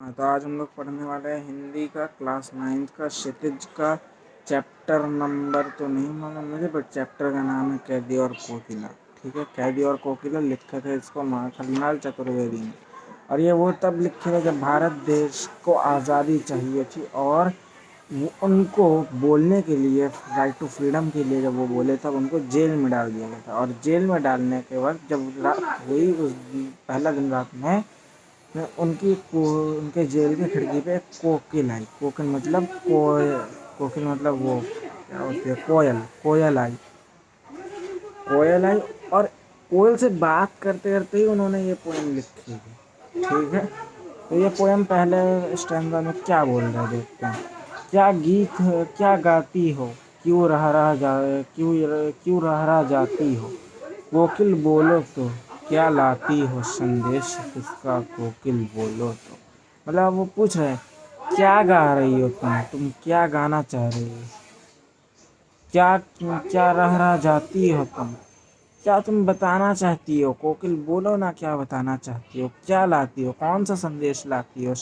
हाँ, तो आज हम लोग पढ़ने वाले हैं हिंदी का क्लास 9th का क्षितिज का चैप्टर नंबर तो नहीं मालूम मुझे, बट चैप्टर का नाम है कैदी और कोकिला। ठीक है, कैदी और कोकिला लिखे थे इसको माखनलाल चतुर्वेदी ने। और ये वो तब लिखे थे जब भारत देश को आज़ादी चाहिए थी और वो उनको बोलने के लिए, राइट टू फ्रीडम के लिए जब वो बोले तब उनको जेल में डाल दिया गया था। और जेल में डालने के बाद जब रात हुई उस पहला दिन रात में उनके जेल की खिड़की पे एक कोकिल आई। कोकिल मतलब वो क्या होती है, कोयल आई। कोयल आई और कोयल से बात करते करते ही उन्होंने ये पोएम लिखी थी। ठीक है, तो ये पोएम पहले स्टैंजा में क्या बोल रहे हैं देखते हैं। क्या गीत है, क्या गाती हो, क्यों रह रहा जाती हो, कोकिल बोलो तो क्या लाती हो संदेश किसका, कोकिल बोलो तो। मतलब वो पूछ रहे हैं क्या गा रही हो तुम क्या गाना चाह रही हो, क्या क्या रह जाती हो तुम, क्या तुम बताना चाहती हो, कोकिल बोलो ना क्या बताना चाहती हो, क्या लाती हो, कौन सा संदेश लाती हो।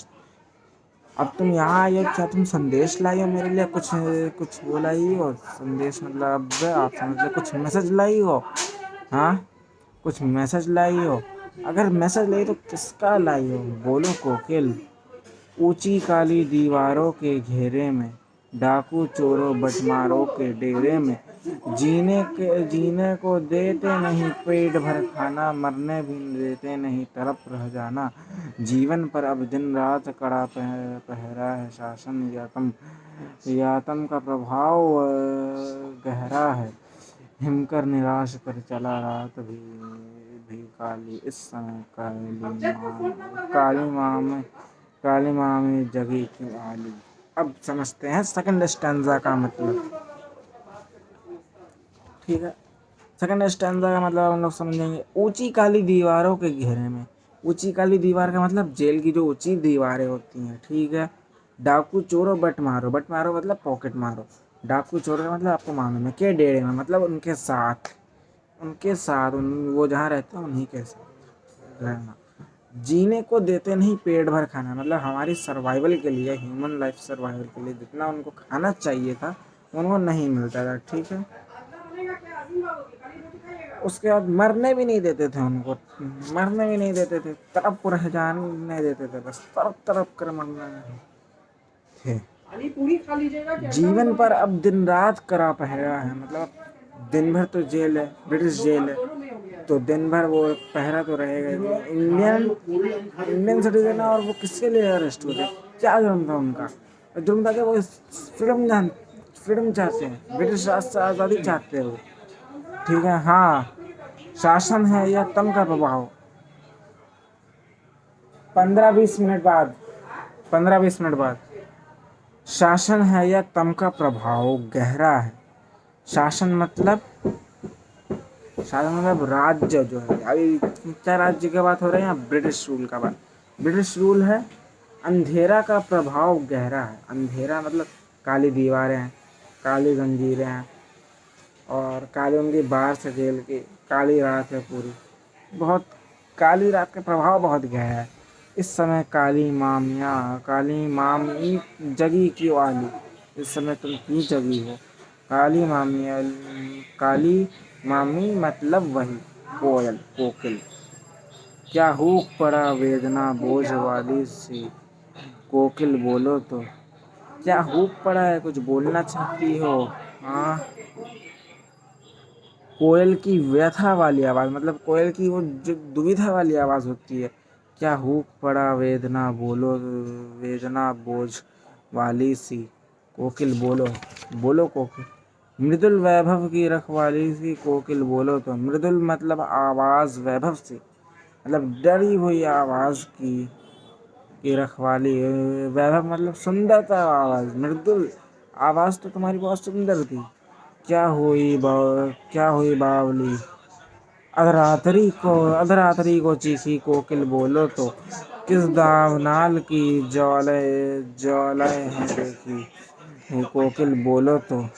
अब तुम यहाँ आई हो, क्या तुम संदेश लाई हो मेरे लिए, कुछ कुछ वो लाई हो संदेश, मतलब आप समझ लो कुछ मैसेज लाई हो। हाँ, कुछ मैसेज लाई हो। अगर मैसेज लाई तो किसका लाई हो, बोलो कोकिल। ऊंची काली दीवारों के घेरे में, डाकू चोरों बटमारों के डेरे में, जीने को देते नहीं पेट भर खाना, मरने भी देते नहीं तरफ रह जाना। जीवन पर अब दिन रात कड़ा पहरा है शासन, यातम का प्रभाव गहरा है। हिमकर निराश कर चला रात भी काली, इस समय काली माँ में जगी क्यों आली। अब समझते हैं सेकंड स्टैंजा का मतलब। ठीक है, सेकंड स्टैंजा का मतलब हम लोग समझेंगे। ऊंची काली दीवारों के घेरे में, ऊंची काली दीवार का मतलब जेल की जो ऊंची दीवारें होती हैं। ठीक है, डाकू चोरों बट मारो मतलब पॉकेट मारो। डाकू चोरों का मतलब आपको मालूम है, के डेरे में मतलब उनके साथ वो जहाँ रहते हैं उन्हीं के साथ रहना। जीने को देते नहीं पेट भर खाना, मतलब हमारी सर्वाइवल के लिए, ह्यूमन लाइफ सर्वाइवल के लिए जितना उनको खाना चाहिए था उनको नहीं मिलता था। ठीक है, उसके बाद मरने भी नहीं देते थे उनको, मरने भी नहीं देते थे, तरफ रह जाने देते थे, बस तरफ तरफ कर मरना थे। जीवन पर अब दिन रात करा पहरा है, मतलब दिन भर तो जेल है, ब्रिटिश जेल है, तो दिन भर वो पहरा तो रहेगा। इंडियन सिटीजन है और वो किसके लिए अरेस्ट हुए थे, क्या जुर्म था उनका। जुर्म था कि वो फ्रीडम चाहते हैं, ब्रिटिश राज से आज़ादी चाहते हो। ठीक है, हाँ, शासन है या तम का प्रभाव। 15-20 मिनट बाद शासन है या तम का प्रभाव गहरा है। शासन मतलब राज्य जो है, अभी क्या राज्य की बात हो रही है, ब्रिटिश रूल का बात। ब्रिटिश रूल है। अंधेरा का प्रभाव गहरा है, अंधेरा मतलब काली दीवारें हैं, काली जंजीरें हैं और काली उनकी बाहर से जेल की काली रात है पूरी, बहुत काली रात का प्रभाव बहुत गहरा है। इस समय काली मामी जगी क्यों आली, इस समय तुम क्यों जगी हो। काली मामी मतलब वही कोकिल। क्या हुक पड़ा वेदना बोझ वाली सी, कोकिल बोलो तो। क्या हुक पड़ा है, कुछ बोलना चाहती हो। हाँ, कोयल की व्यथा वाली आवाज़, मतलब कोयल की वो जो दुविधा वाली आवाज़ होती है। क्या हुक पड़ा वेदना बोझ वाली सी, कोकिल बोलो। बोलो कोकिल। मृदुल वैभव की रखवाली सी, कोकिल बोलो तो। मृदुल मतलब आवाज़, वैभव से मतलब डरी हुई आवाज़ की रखवाली। वैभव मतलब सुंदरता आवाज़, मृदुल आवाज़ तो तुम्हारी बहुत सुंदर थी। क्या हुई बावली, अधरात्रि को चीखी, कोकिल बोलो तो। किस दावनाल की ज्वालाएं हैं देखी, कोकिल बोलो तो।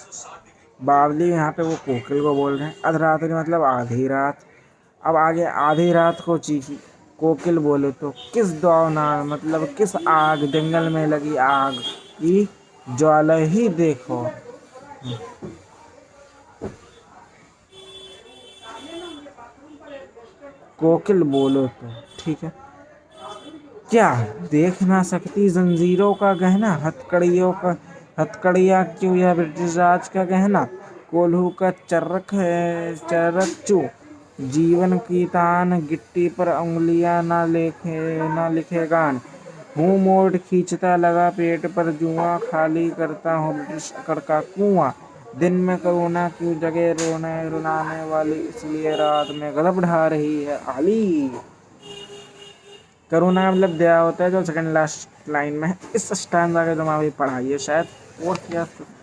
बावली यहाँ पे वो कोकिल को बोल रहे हैं। अधरात्रि मतलब आधी रात। अब आगे आधी रात को चीखी, कोकिल बोले तो किस दौनान मतलब किस आग, जंगल में लगी आग की ज्वाला ही देखो। कोकिल बोलो तो ठीक है, क्या देख ना सकती जंजीरों का गहना, हथकड़ियों का हथकड़ियाँ क्यों यह ब्रिटिश राज का गहना। कोल्हू का चरख है चरकचू, जीवन की तान, गिट्टी पर उंगलियां ना लिखे गान। मुंह मोड़ खींचता लगा पेट पर जुआ, खाली करता हूँ ब्रिटिश अकड़ का कुआं। दिन में करुणा क्यों जगे रोने रुलाने वाली, इसलिए रात में गजब ढा रही है आली। करुणा का मतलब दया होता है, जो सेकंड लास्ट लाइन में है। इस स्टैंजा का तुम अभी पढ़ाइए शायद फोर्थ या फिफ्थ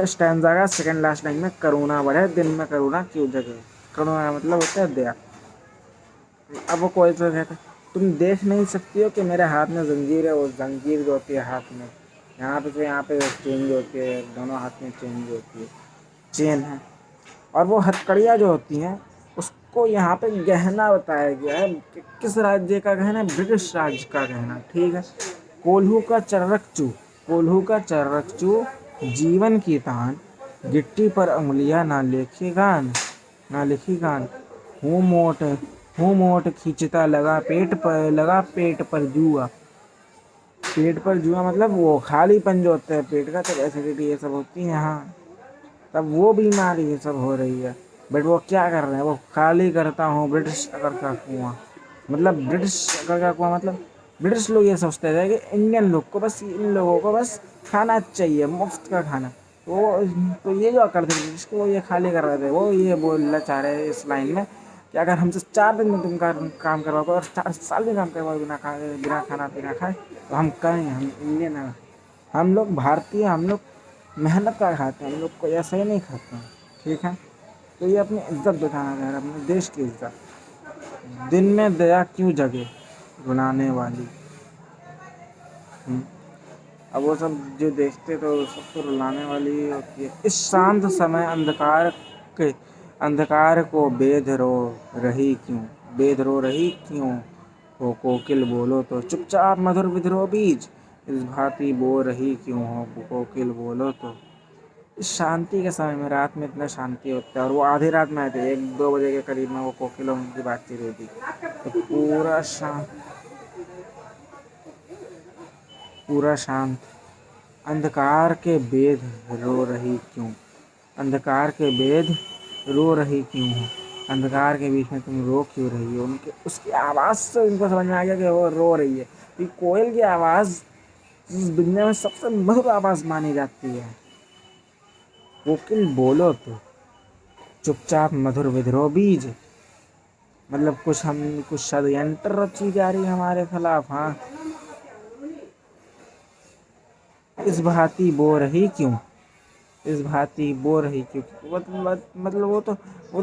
स्टैंजा का सेकंड लास्ट लाइन में, करुणा बढ़े दिन में करुणा क्यों जगे। करुणा का मतलब होता है दया। अब वो कोई तो कहता है तुम देख नहीं सकती हो कि मेरे हाथ में जंजीर है, वो जंजीर जो होती है हाथ में, यहाँ पे से यहाँ पे चेंज होती है, दोनों हाथ में चेंज होती है, चेन है। और वो हथकड़ियाँ जो होती हैं उसको यहाँ पे गहना बताया गया है कि किस राज्य का गहना है, ब्रिटिश राज्य का गहना, ठीक है। कोल्हू का चर्रकचू, कोल्हू का चर्रकचू, जीवन की तान, गिट्टी पर उंगलियां ना लिखी गान। हूँ मोट हूँ मोट खींचता लगा पेट पर जुआ। पेट पर जुआ मतलब वो खालीपन जो होता है पेट का, तब एसिडिटी ये सब होती है यहाँ, तब वो बीमारी ये सब हो रही है। बट वो क्या कर रहे हैं, वो खाली करता हूँ ब्रिटिश अकड़ का कुआं। मतलब ब्रिटिश अकड़ का कुआं मतलब ब्रिटिश लोग ये सोचते थे कि इंडियन लोग को बस, इन लोगों को बस खाना चाहिए, मुफ्त का खाना। तो ये जो अकड़ थे ब्रिटिश को, वो ये खाली कर रहे थे। वो ये बोलना चाह रहे हैं इस लाइन में कि अगर हमसे 4 दिन में तुम काम करवाओगे और 4 साल में काम करवाओगे बिना खाना पीना खाए, तो हम करेंगे, हम इंडियन हैं, हम लोग भारतीय, हम लोग मेहनत का खाते हैं, हम लोग को ऐसा ही नहीं खाते हैं, ठीक है। तो ये अपनी इज्जत दिखाना चाह रहा है, अपने देश की इज्जत। दिन में दया क्यों जगे रुलाने वाली। अब वो सब जो देखते तो सब तो रुलाने वाली ही होती है। इस शांत समय के अंधकार को बेद रो रही क्यों हो कोकिल बोलो तो, चुपचाप मधुर विद्रोह बीज, इस भांति बो रही क्यों हो कोकिल बोलो तो। इस शांति के समय में, रात में इतना शांति होता है, और वो आधी रात में आए थे, 1-2 बजे के करीब में वो कोकिलों की बातचीत हुई थी। तो पूरा शांत, अंधकार के बेद रो रही क्यों, अंधकार के बेद रो रही क्यों हो, अंधकार के बीच में तुम रो क्यों रही हो। उनके उसकी आवाज़ से उनको समझ में आ गया कि वो रो रही है, कि कोयल की आवाज़ इस दुनिया में सबसे मधुर आवाज़ मानी जाती है। कोकिल बोलो तो चुपचाप मधुर विद्रोह बीज, मतलब कुछ षड्यंत्र रची जा रही है हमारे खिलाफ। हाँ, इस भांति बो रही क्यों, इस भांति बो रही क्यों, मतलब वो तो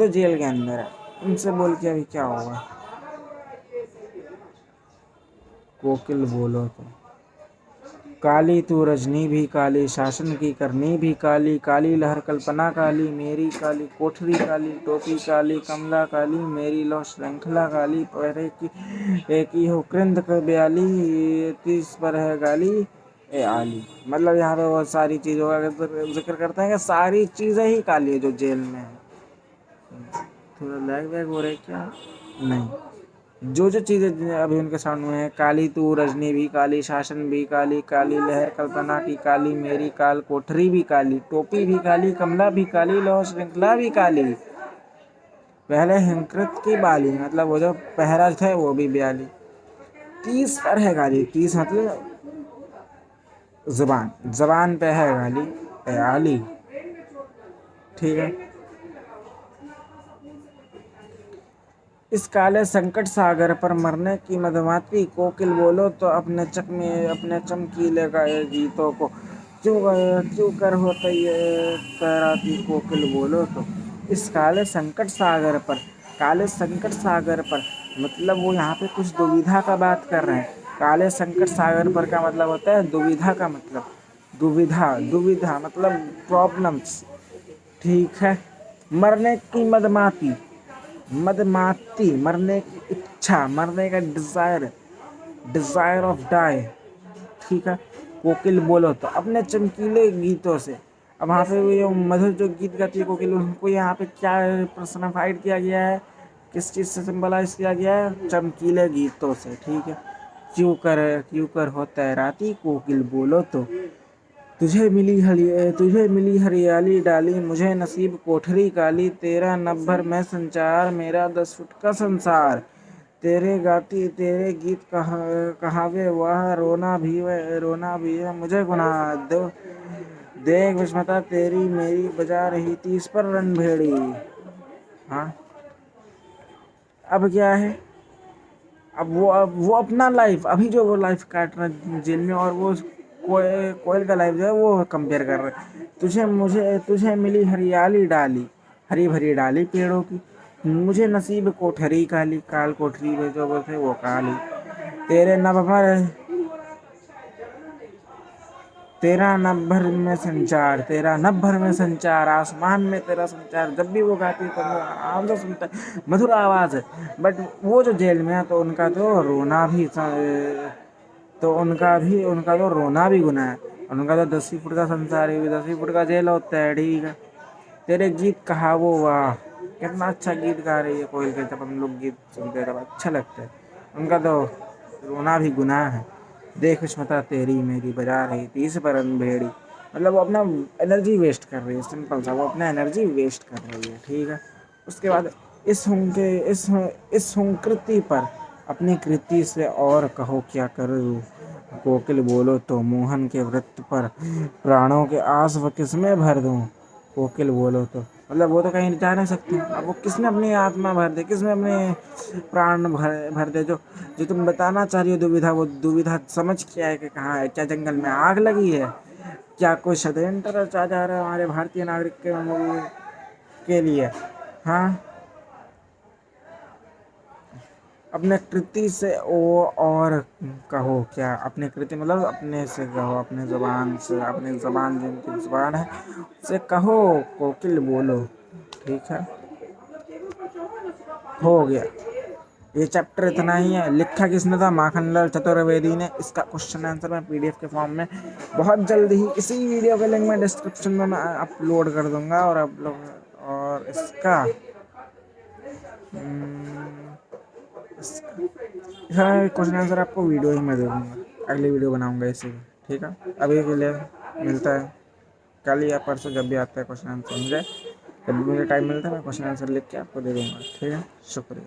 जेल के अंदर है, उनसे बोल के अभी क्या होगा। कोकिल बोलो तो काली तू रजनी भी काली, शासन की करनी भी काली, काली लहर कल्पना काली, मेरी काली कोठरी काली, टोपी काली कमला काली, मेरी लो श्रृंखला काली, पहरे की एक ही हो कृंद का ब्याली, 30 पर है गाली ए आली। मतलब यहाँ पे बहुत सारी चीज़ों का जिक्र करते हैं कि सारी चीज़ें ही काली है जो जेल में है। थोड़ा लैग वैग हो रहा है क्या, नहीं। जो जो चीज़ें अभी उनके सामने हैं, काली तू रजनी भी काली, शासन भी काली, काली लहर कल्पना की काली, मेरी काल कोठरी भी काली, टोपी भी काली कमला भी काली, लौह श्रृंखला भी काली, पहले हिंकृत की बाली, मतलब वो जो पहरा थे वो भी ब्याली, 30 पर है गाली, 30 मतलब जबान पे है गाली ए आली, ठीक है। इस काले संकट सागर पर मरने की मधुमाती, कोकिल बोलो तो अपने चमकीले गए गीतों को क्यों कर होता ये तैराती, कोकिल बोलो तो। इस काले संकट सागर पर मतलब वो यहाँ पे कुछ दुविधा का बात कर रहे हैं। काले संकट सागर पर का मतलब होता है दुविधा का मतलब, दुविधा मतलब प्रॉब्लम्स, ठीक है। मरने की मदमाती, मरने की इच्छा, मरने का डिजायर, डिजायर ऑफ डाई। ठीक है। कोकिल बोलो तो अपने चमकीले गीतों से। अब वहाँ पे वो ये मधुर जो गीत गाती है कोकिल, उनको यहाँ पे क्या पर्सनाफाइड किया गया है, किस चीज़ से सिंबलाइज किया गया है? चमकीले गीतों से। ठीक है। क्यों कर होता है राती कोकिल बोलो तो, तुझे मिली हरियाली डाली, मुझे नसीब कोठरी काली, तेरा नभर में संचार, मेरा 10 फुट का संसार, तेरे गाती तेरे गीत कहावे वाह, रोना भी है मुझे गुनाह दो, देख विस्मता तेरी मेरी बजा रही थी इस पर रणभेड़ी। हाँ। अब क्या है? अब वो अपना लाइफ, अभी जो वो लाइफ काट रहा है जेल में, और वो कोयल का लाइफ जो है वो कंपेयर कर रहे हैं। तुझे मिली हरियाली डाली, हरी भरी डाली पेड़ों की, मुझे नसीब कोठरी काली, काल कोठरी में जो बोलते हैं वो काली, तेरे नभर तेरा नभ भर में संचार, आसमान में तेरा संचार। जब भी वो गाती है तब आम तो सुनता है, मधुर आवाज़ है। बट वो जो जेल में है तो उनका तो रोना भी गुनाह है। उनका तो 10 ही फुट का संसार है, 10 ही फुट का जेल होता है। ठीक है। तेरे गीत कहा वो वाह, कितना अच्छा गीत गा रही है कोयल के, जब हम लोग गीत सुनते हैं तब अच्छा लगता है। उनका तो रोना भी गुनाह है, देख विस्मता तेरी मेरी बजा रही थी इस पर अनभेड़ी। मतलब वो अपना एनर्जी वेस्ट कर रही है, सिंपल सा, वो अपना एनर्जी वेस्ट कर रही है। ठीक है। उसके बाद इस हुंकृति पर अपनी कृति से और कहो क्या करूँ, कोकिल बोलो तो मोहन के वृत्त पर प्राणों के आस व किसमें भर दूँ, कोकिल बोलो तो। मतलब वो तो कहीं जा नहीं सकते, अब वो किसमें अपनी आत्मा भर दे, किसमें अपने प्राण भर दे। जो जो तुम बताना चाह रही हो दुविधा, वो दुविधा समझ के आए कि कहाँ है? क्या जंगल में आग लगी है? क्या कोई षड्यंत्र रचा जा रहा है हमारे भारतीय नागरिक के लिए? हाँ। अपने कृति से ओ और कहो क्या, अपने कृति मतलब अपने से कहो, अपने ज़बान से, अपनी ज़बान जिनकी ज़ुबान है से कहो कोकिल बोलो। ठीक है। हो गया। ये चैप्टर इतना ही है। लिखा किसने था? माखनलाल चतुर्वेदी ने। इसका क्वेश्चन आंसर मैं पीडीएफ के फॉर्म में बहुत जल्द ही, इसी वीडियो का लिंक मैं डिस्क्रिप्शन में मैं अपलोड कर दूंगा। और आप लोग, और इसका क्वेश्चन आंसर आपको वीडियो ही में दे दूँगा, अगली वीडियो बनाऊँगा इसी की। ठीक है। अभी के लिए मिलता है कल या परसों, जब भी आता है क्वेश्चन आंसर मुझे, जब भी मुझे टाइम मिलता है मैं क्वेश्चन आंसर लिख के आपको दे दूँगा। ठीक है। शुक्रिया।